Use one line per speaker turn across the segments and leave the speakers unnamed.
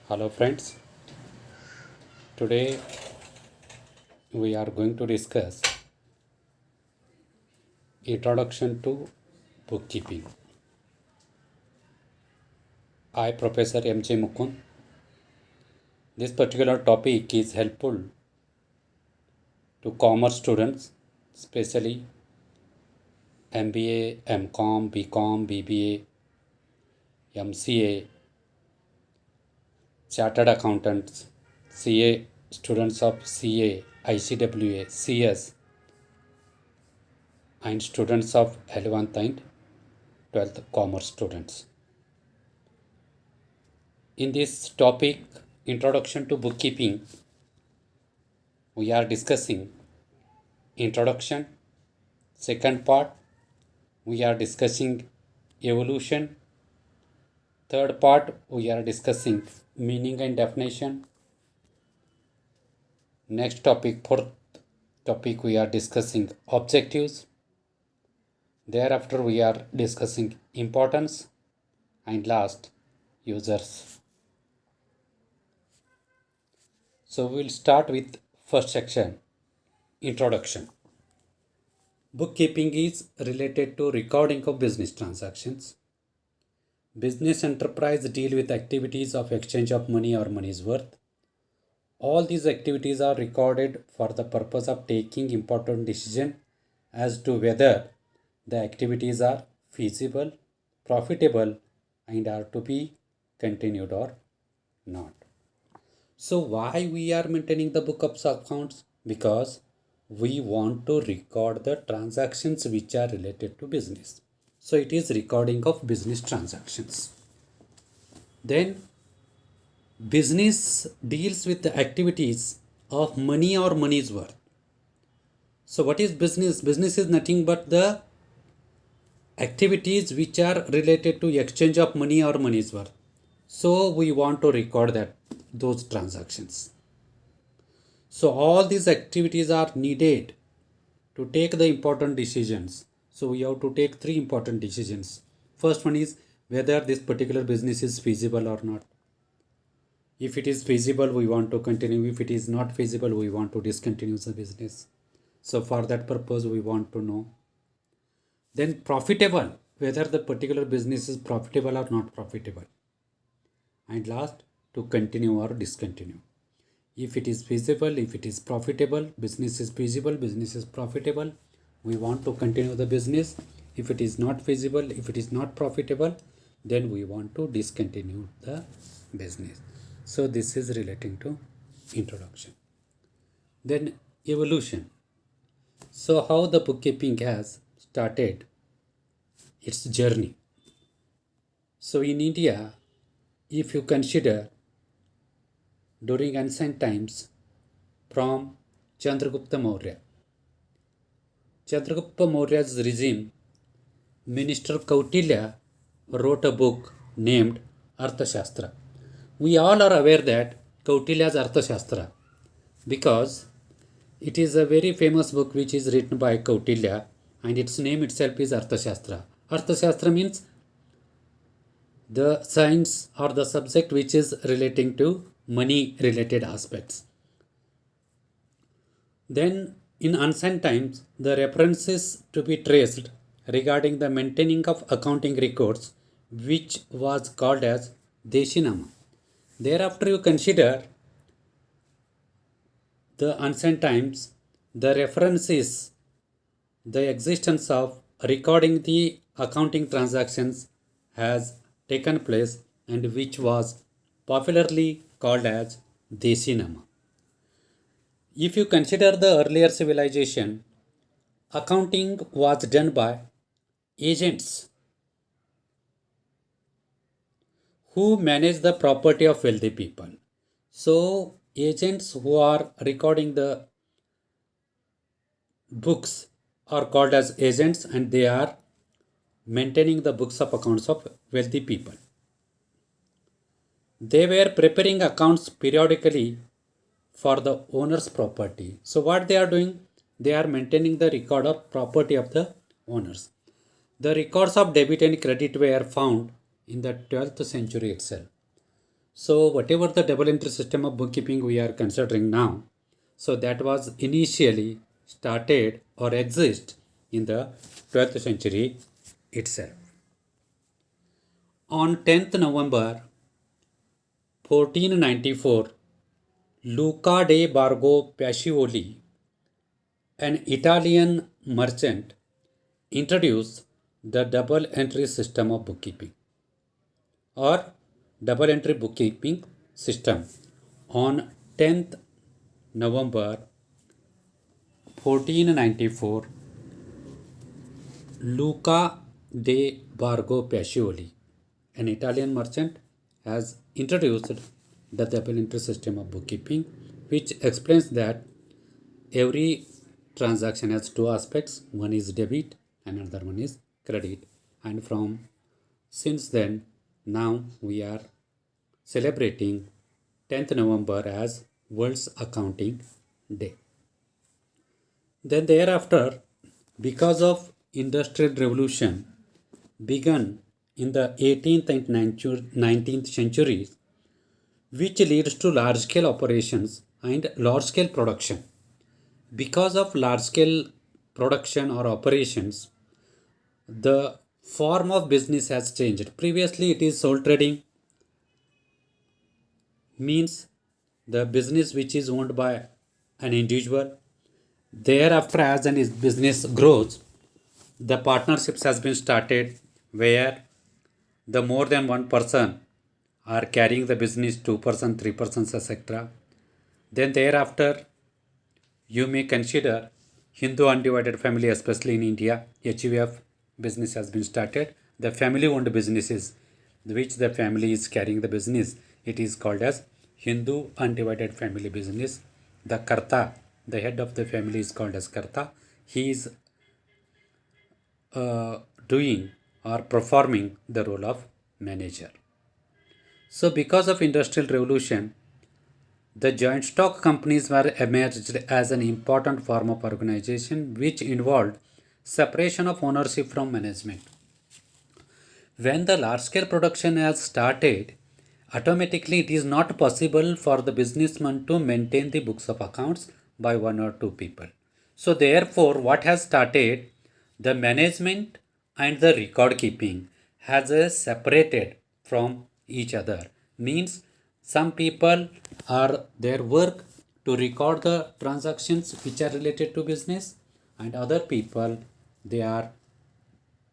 Hello friends, today we are going to discuss introduction to bookkeeping. I Professor M.J. Mukund. This particular topic is helpful to commerce students, especially MBA, MCOM, BCom, BBA, MCA, chartered accountants, CA, students of CA, ICWA, CS, and students of 11th and 12th commerce students. In this topic, Introduction to Bookkeeping, we are discussing introduction. Second part, we are discussing evolution. Third part, we are discussing meaning and definition. Next topic, fourth topic, we are discussing objectives. Thereafter, we are discussing importance. And last, users. So we'll start with first section, introduction. Bookkeeping is related to recording of business transactions. Business enterprise deal with activities of exchange of money or money's worth. All these activities are recorded for the purpose of taking important decision as to whether the activities are feasible, profitable, and are to be continued or not. So why we are maintaining the book of accounts? Because we want to record the transactions which are related to business. So it is recording of business transactions. Then business deals with the activities of money or money's worth. So what is business? Business is nothing but the activities which are related to exchange of money or money's worth. So we want to record those transactions. So all these activities are needed to take the important decisions. So we have to take three important decisions. First one is whether this particular business is feasible or not. If it is feasible, we want to continue. If it is not feasible, we want to discontinue the business. So for that purpose, we want to know. Then profitable, whether the particular business is profitable or not profitable. And last, to continue or discontinue. If it is feasible, if it is profitable, business is feasible, business is profitable, we want to continue the business. If it is not feasible, if it is not profitable, then we want to discontinue the business. So this is relating to introduction. Then evolution. So how the bookkeeping has started its journey. So in India, if you consider during ancient times from Chandragupta Maurya. Chandragupta Maurya's regime, Minister Kautilya wrote a book named Arthashastra. We all are aware that Kautilya's Arthashastra because it is a very famous book which is written by Kautilya and its name itself is Arthashastra. Arthashastra means the science or the subject which is relating to money related aspects. Then in ancient times, the references to be traced regarding the maintaining of accounting records, which was called as Deshinama. Thereafter, you consider the ancient times, the references, the existence of recording the accounting transactions has taken place and which was popularly called as Deshinama. If you consider the earlier civilization, accounting was done by agents who manage the property of wealthy people. So, agents who are recording the books are called as agents and they are maintaining the books of accounts of wealthy people. They were preparing accounts periodically for the owner's property. So what they are doing? They are maintaining the record of property of the owners. The records of debit and credit were found in the 12th century itself. So whatever the double entry system of bookkeeping we are considering now, so that was initially started or exist in the 12th century itself. On 10th November 1494, Luca de Borgo Pacioli, an Italian merchant, introduced the double entry system of bookkeeping or double entry bookkeeping system on 10th November 1494. Luca de Borgo Pacioli, an Italian merchant, has introduced the double entry system of bookkeeping, which explains that every transaction has two aspects: one is debit and another one is credit. And from since then, now we are celebrating 10th November as World's Accounting Day. Then thereafter, because of industrial revolution begun in the 18th and 19th centuries, which leads to large scale operations and large scale production. Because of large scale production or operations, the form of business has changed. Previously, it is sole trading, means the business which is owned by an individual. Thereafter, as an business grows, the partnerships has been started where the more than one person are carrying the business, 2%, 3%, etc. Then thereafter, you may consider Hindu undivided family, especially in India. HUF business has been started. The family owned businesses, which the family is carrying the business, it is called as Hindu undivided family business. The Karta, the head of the family, is called as Karta. He is doing or performing the role of manager. So, because of industrial revolution, the joint stock companies were emerged as an important form of organization which involved separation of ownership from management. When the large scale production has started, automatically it is not possible for the businessman to maintain the books of accounts by one or two people. So therefore, what has started, the management and the record keeping has separated from each other. Means some people are their work to record the transactions which are related to business, and other people they are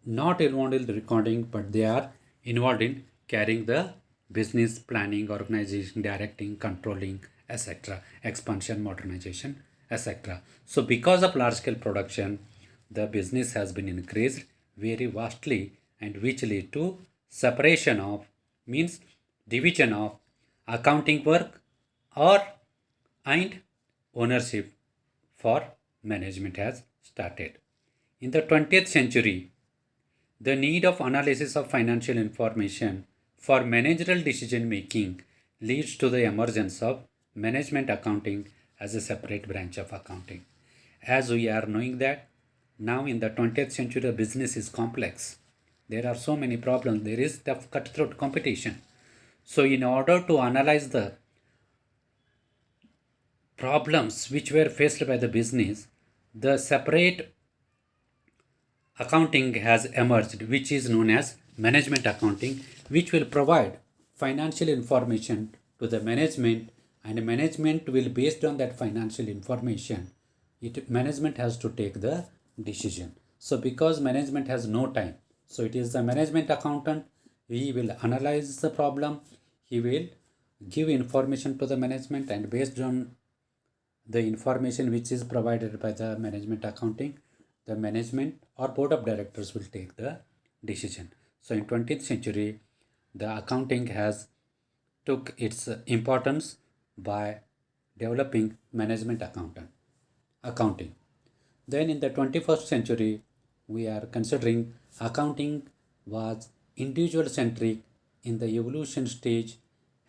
not involved in recording, but they are involved in carrying the business planning, organization, directing, controlling, etc., expansion, modernization, etc. So because of large scale production, the business has been increased very vastly, and which lead to separation of, means division of accounting work or and ownership for management has started. In the 20th century, the need of analysis of financial information for managerial decision making leads to the emergence of management accounting as a separate branch of accounting. As we are knowing that now in the 20th century, the business is complex. There are so many problems. There is the cutthroat competition. So in order to analyze the problems which were faced by the business, the separate accounting has emerged, which is known as management accounting, which will provide financial information to the management, and management will, based on that financial information, management has to take the decision. So because management has no time, so it is the management accountant, he will analyze the problem, he will give information to the management, and based on the information which is provided by the management accounting, the management or board of directors will take the decision. So in 20th century, the accounting has took its importance by developing management accounting. Then in the 21st century, we are considering accounting was individual centric in the evolution stage,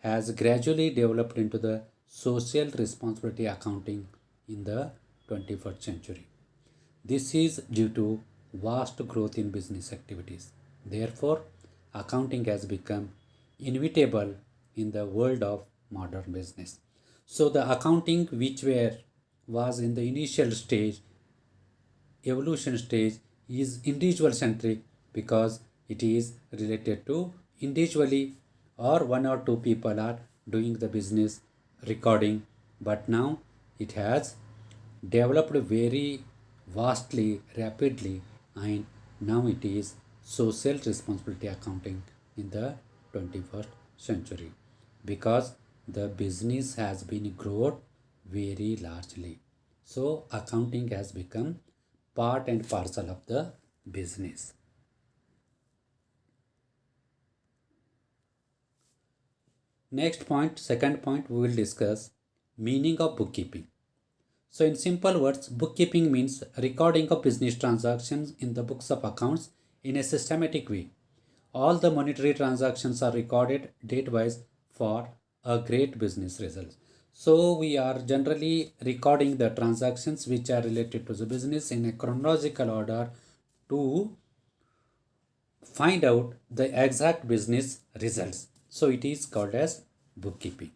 has gradually developed into the social responsibility accounting in the 21st century. This is due to vast growth in business activities. Therefore, accounting has become inevitable in the world of modern business. So the accounting which was in the initial stage, evolution stage, is individual centric because it is related to individually or one or two people are doing the business recording, but now it has developed very vastly, rapidly, and now it is social responsibility accounting in the 21st century because the business has been grown very largely. So accounting has become part and parcel of the business. Next point, second point, we will discuss meaning of bookkeeping. So in simple words, bookkeeping means recording of business transactions in the books of accounts in a systematic way. All the monetary transactions are recorded date-wise for a great business result. So we are generally recording the transactions which are related to the business in a chronological order to find out the exact business results. So it is called as bookkeeping.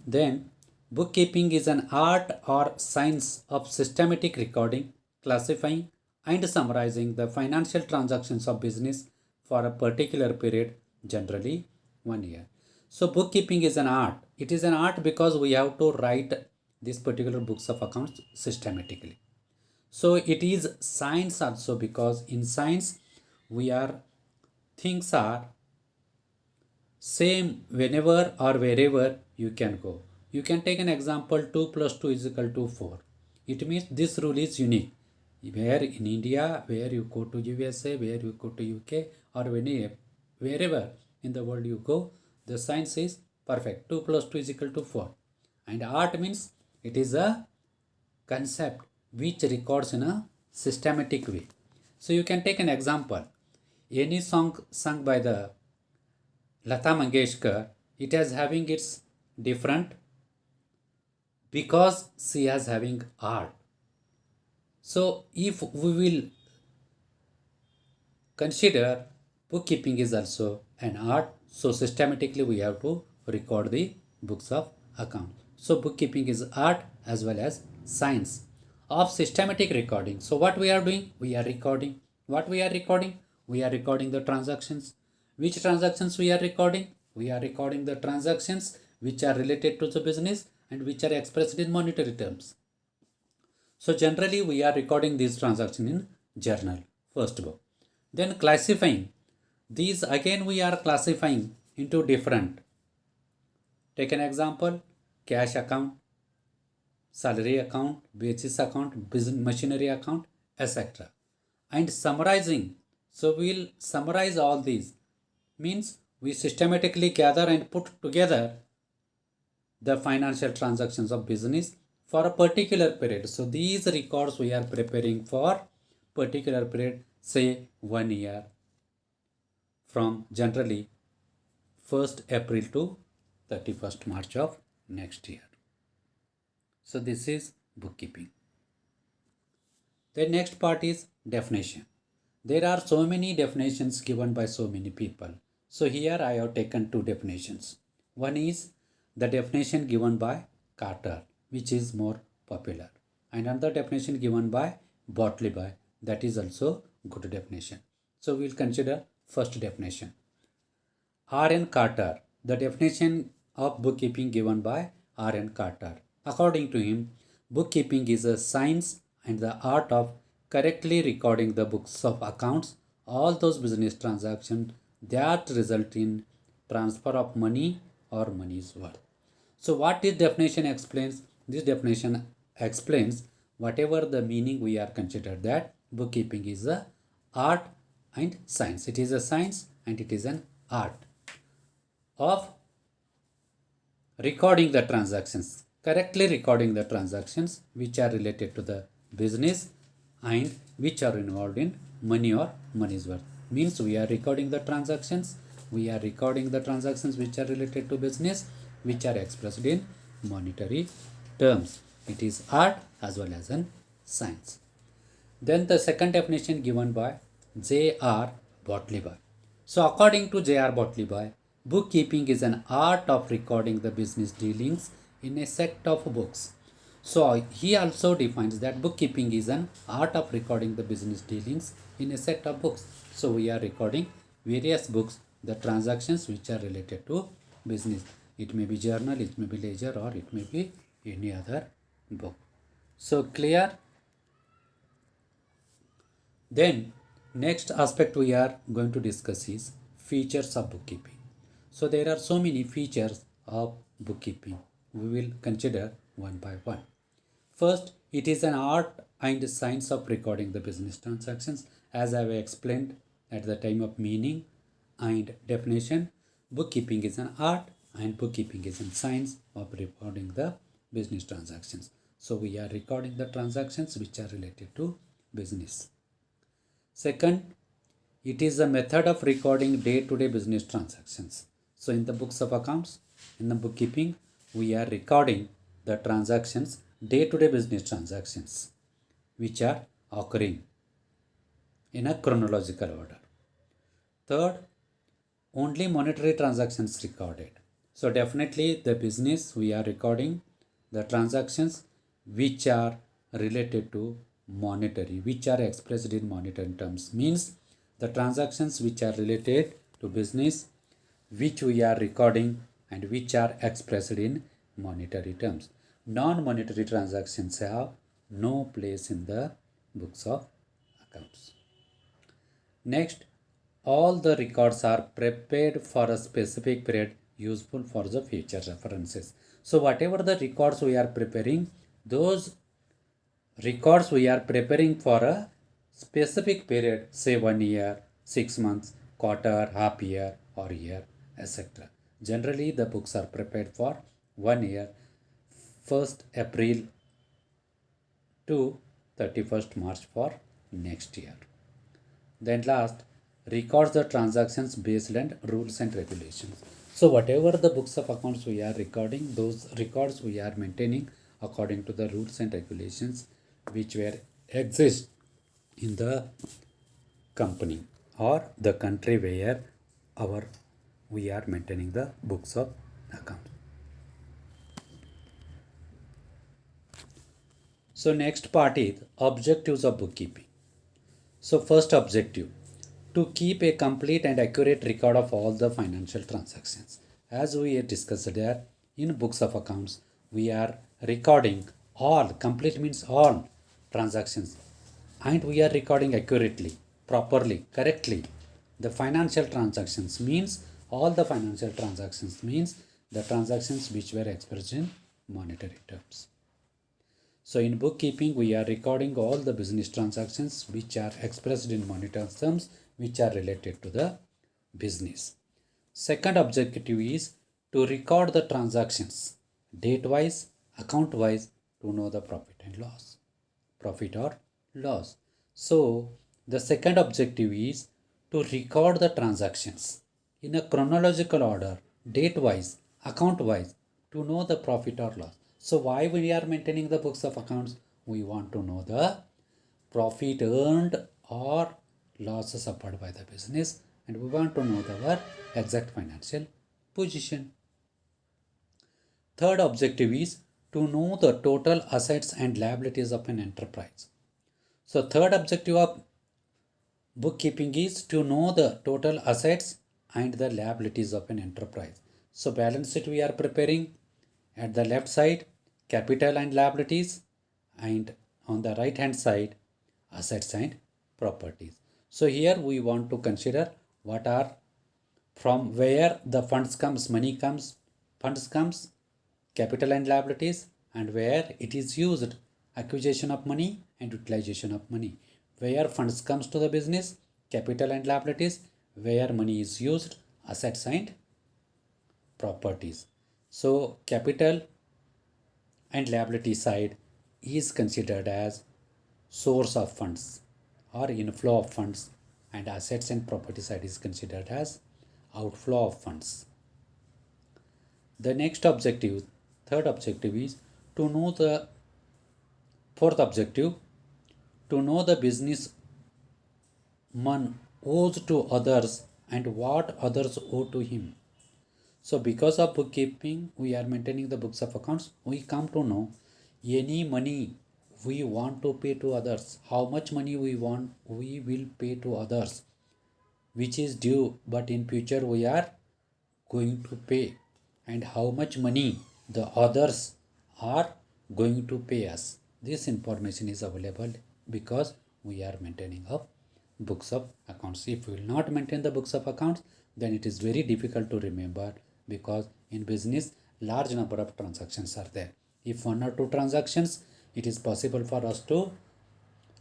Then bookkeeping is an art or science of systematic recording, classifying and summarizing the financial transactions of business for a particular period, generally 1 year. So bookkeeping is an art. It is an art because we have to write these particular books of accounts systematically. So it is science also because in science we are things are same whenever or wherever you can go. You can take an example 2 plus 2 is equal to 4. It means this rule is unique. Where in India, where you go to USA, where you go to UK or wherever in the world you go, the science is perfect. 2 plus 2 is equal to 4. And art means it is a concept which records in a systematic way. So you can take an example. Any song sung by the Lata Mangeshkar, it is having its different because she is having art. So if we will consider bookkeeping is also an art, so systematically we have to record the books of account. So bookkeeping is art as well as science of systematic recording. So what we are doing? We are recording. What we are recording? We are recording the transactions. Which transactions we are recording? We are recording the transactions which are related to the business and which are expressed in monetary terms. So generally we are recording these transactions in journal, first book. Then classifying. These again we are classifying into different. Take an example, cash account, salary account, basis account, business machinery account, etc. And summarizing. So we will summarize all these. Means we systematically gather and put together the financial transactions of business for a particular period. So these records we are preparing for particular period, say 1 year, from generally 1st April to 31st March of next year. So this is bookkeeping. The next part is definition. There are so many definitions given by so many people. So here I have taken two definitions. One is the definition given by Carter, which is more popular, and another definition given by Botley, that is also good definition. So we will consider first definition. R.N. Carter, the definition of bookkeeping given by R.N. Carter. According to him, bookkeeping is a science and the art of correctly recording the books of accounts, all those business transactions that result in transfer of money or money's worth. So what this definition explains? This definition explains whatever the meaning we are considered that bookkeeping is a art and science. It is a science and it is an art of recording the transactions, correctly recording the transactions which are related to the business and which are involved in money or money's worth. Means we are recording the transactions, we are recording the transactions which are related to business, which are expressed in monetary terms. It is art as well as an science. Then the second definition given by J.R. Botley. So according to J.R. Botley, Bookkeeping is an art of recording the business dealings in a set of books. So he also defines that bookkeeping is an art of recording the business dealings in a set of books. So we are recording various books, the transactions which are related to business. It may be journal, it may be ledger, or it may be any other book. So clear? Then next aspect we are going to discuss is features of bookkeeping. So there are so many features of bookkeeping. We will consider one by one. First, it is an art and science of recording the business transactions. As I have explained at the time of meaning and definition, bookkeeping is an art and bookkeeping is a science of recording the business transactions. So we are recording the transactions which are related to business. Second, it is a method of recording day-to-day business transactions. So in the books of accounts, in the bookkeeping, we are recording the transactions, day-to-day business transactions, which are occurring in a chronological order. Third, only monetary transactions recorded. So definitely the business, we are recording the transactions which are related to monetary, which are expressed in monetary terms, means the transactions which are related to business which we are recording and which are expressed in monetary terms. Non-monetary transactions have no place in the books of accounts. Next, all the records are prepared for a specific period useful for the future references. So whatever the records we are preparing, those records we are preparing for a specific period, say 1 year, 6 months, quarter, half year, or year, etc. Generally, the books are prepared for 1 year, 1st April to 31st March for next year. Then last, records the transactions based on rules and regulations. So whatever the books of accounts we are recording, those records we are maintaining according to the rules and regulations which were exist in the company or the country where we are maintaining the books of accounts. So next part is objectives of bookkeeping. So first objective, to keep a complete and accurate record of all the financial transactions. As we discussed there, in books of accounts, we are recording all, complete means all transactions, and we are recording accurately, properly, correctly. The financial transactions means all the financial transactions means the transactions which were expressed in monetary terms. So in bookkeeping, we are recording all the business transactions which are expressed in monetary terms which are related to the business. Second objective is to record the transactions date wise, account wise, to know the profit and loss, profit or loss. So the second objective is to record the transactions in a chronological order, date wise, account wise, to know the profit or loss. So why we are maintaining the books of accounts? We want to know the profit earned or losses suffered by the business, and we want to know our exact financial position. Third objective is to know the total assets and liabilities of an enterprise. So third objective of bookkeeping is to know the total assets and the liabilities of an enterprise. So balance sheet we are preparing at the left side, capital and liabilities, and on the right hand side, assets and properties. So here we want to consider what are, from where the funds comes, money comes, funds comes, capital and liabilities, and where it is used, acquisition of money and utilization of money. Where funds comes to the business, capital and liabilities, where money is used, assets and properties. So capital and liability side is considered as source of funds or inflow of funds, and assets and property side is considered as outflow of funds. The next objective, third objective is to know the fourth objective, to know the business man owes to others and what others owe to him. So because of bookkeeping, we are maintaining the books of accounts. We come to know any money we want to pay to others, how much money we want, we will pay to others, which is due, but in future we are going to pay, and how much money the others are going to pay us. This information is available because we are maintaining a books of accounts. If we will not maintain the books of accounts, then it is very difficult to remember, because in business large number of transactions are there. If one or two transactions, it is possible for us to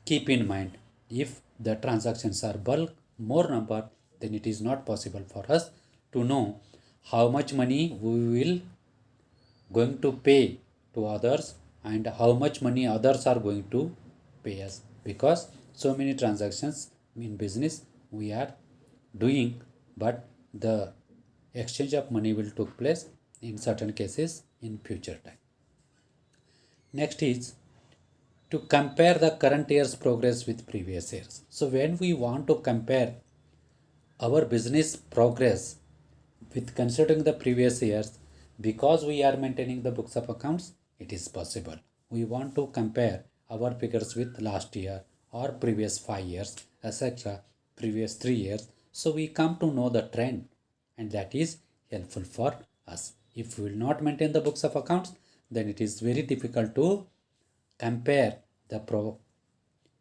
keep in mind. If the transactions are bulk, more number, then it is not possible for us to know how much money we will going to pay to others and how much money others are going to pay us, because so many transactions in business we are doing, but the exchange of money will take place in certain cases in future time. Next is to compare the current year's progress with previous years. So when we want to compare our business progress with considering the previous years, because we are maintaining the books of accounts, it is possible. We want to compare our figures with last year or previous 5 years, etc., previous 3 years. So we come to know the trend, and that is helpful for us. If we will not maintain the books of accounts, then it is very difficult to compare the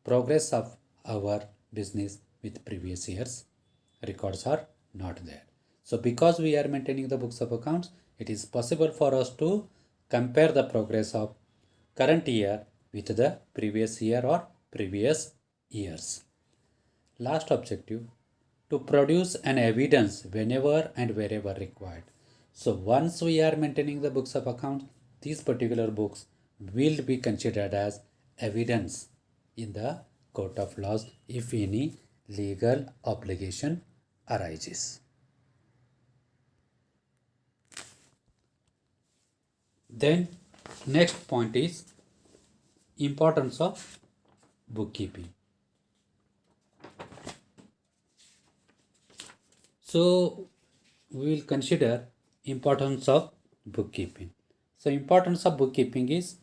progress of our business with previous years. Records are not there. So because we are maintaining the books of accounts, it is possible for us to compare the progress of current year with the previous year or previous years. Last objective, to produce an evidence whenever and wherever required. So once we are maintaining the books of accounts, these particular books will be considered as evidence in the court of laws if any legal obligation arises. Then next point is importance of bookkeeping. So we will consider importance of bookkeeping. So importance of bookkeeping is,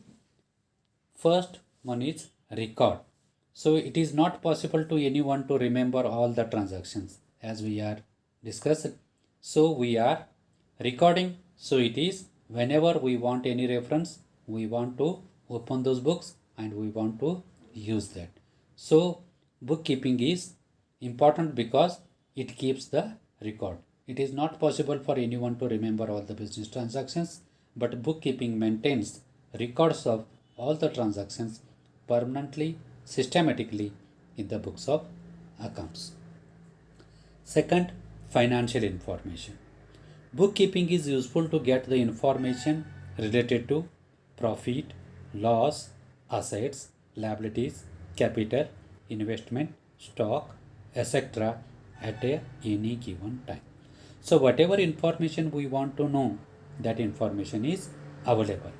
first one is record. So it is not possible to anyone to remember all the transactions as we are discussed. So we are recording. So it is whenever we want any reference, we want to open those books and we want to use that. So bookkeeping is important because it keeps the record. It is not possible for anyone to remember all the business transactions, but bookkeeping maintains records of all the transactions permanently, systematically in the books of accounts. Second, financial information. Bookkeeping is useful to get the information related to profit, loss, assets, liabilities, capital, investment, stock, etc. at any given time. So whatever information we want to know, that information is available.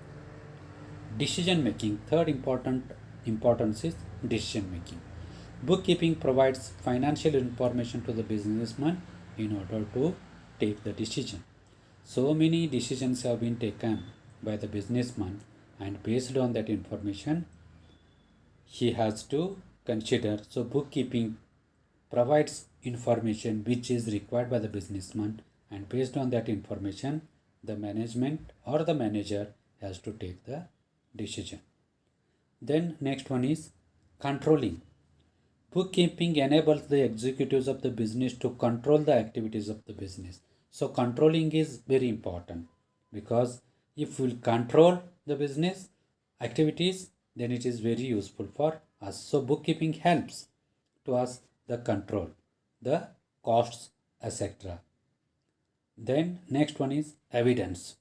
Decision making. Third importance is decision making. Bookkeeping provides financial information to the businessman in order to take the decision. So many decisions have been taken by the businessman, and based on that information, he has to consider. So bookkeeping provides information which is required by the businessman, and based on that information, the management or the manager has to take the decision. Then next one is controlling. Bookkeeping enables the executives of the business to control the activities of the business. So controlling is very important, because if we control the business activities, then it is very useful for us. So bookkeeping helps to us the control, the costs, etc. Then next one is evidence.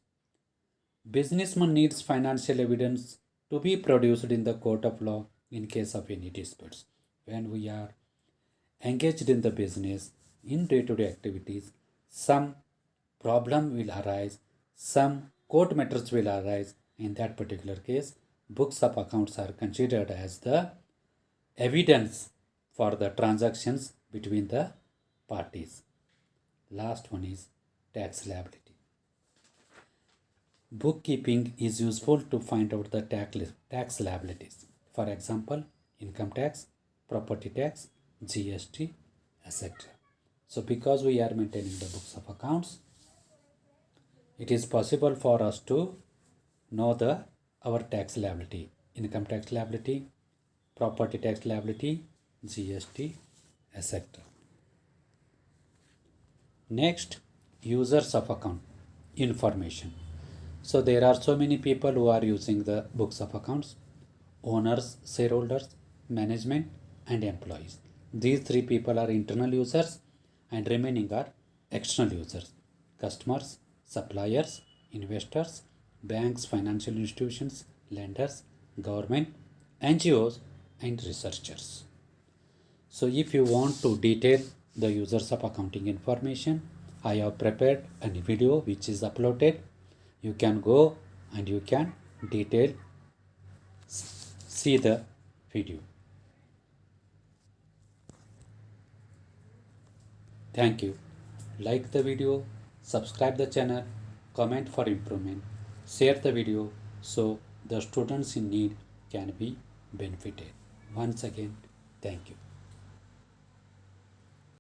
Businessman needs financial evidence to be produced in the court of law in case of any disputes. When we are engaged in the business in day-to-day activities, some problem will arise, some court matters will arise. In that particular case, books of accounts are considered as the evidence for the transactions between the parties. Last one is tax liability. bookkeeping is useful to find out the tax liabilities. For example, income tax, property tax, GST, etc. So because we are maintaining the books of accounts, it is possible for us to know our tax liability, income tax liability, property tax liability, GST, etc. Next, users of account information. So there are so many people who are using the books of accounts: owners, shareholders, management, and employees. These three people are internal users and remaining are external users: customers, suppliers, investors, banks, financial institutions, lenders, government, NGOs, and researchers. So if you want to detail the users of accounting information, I have prepared a video which is uploaded. You can go and you can detail see the video. Thank you. Like the video, subscribe the channel, comment for improvement, share the video so the students in need can be benefited. Once again, thank you.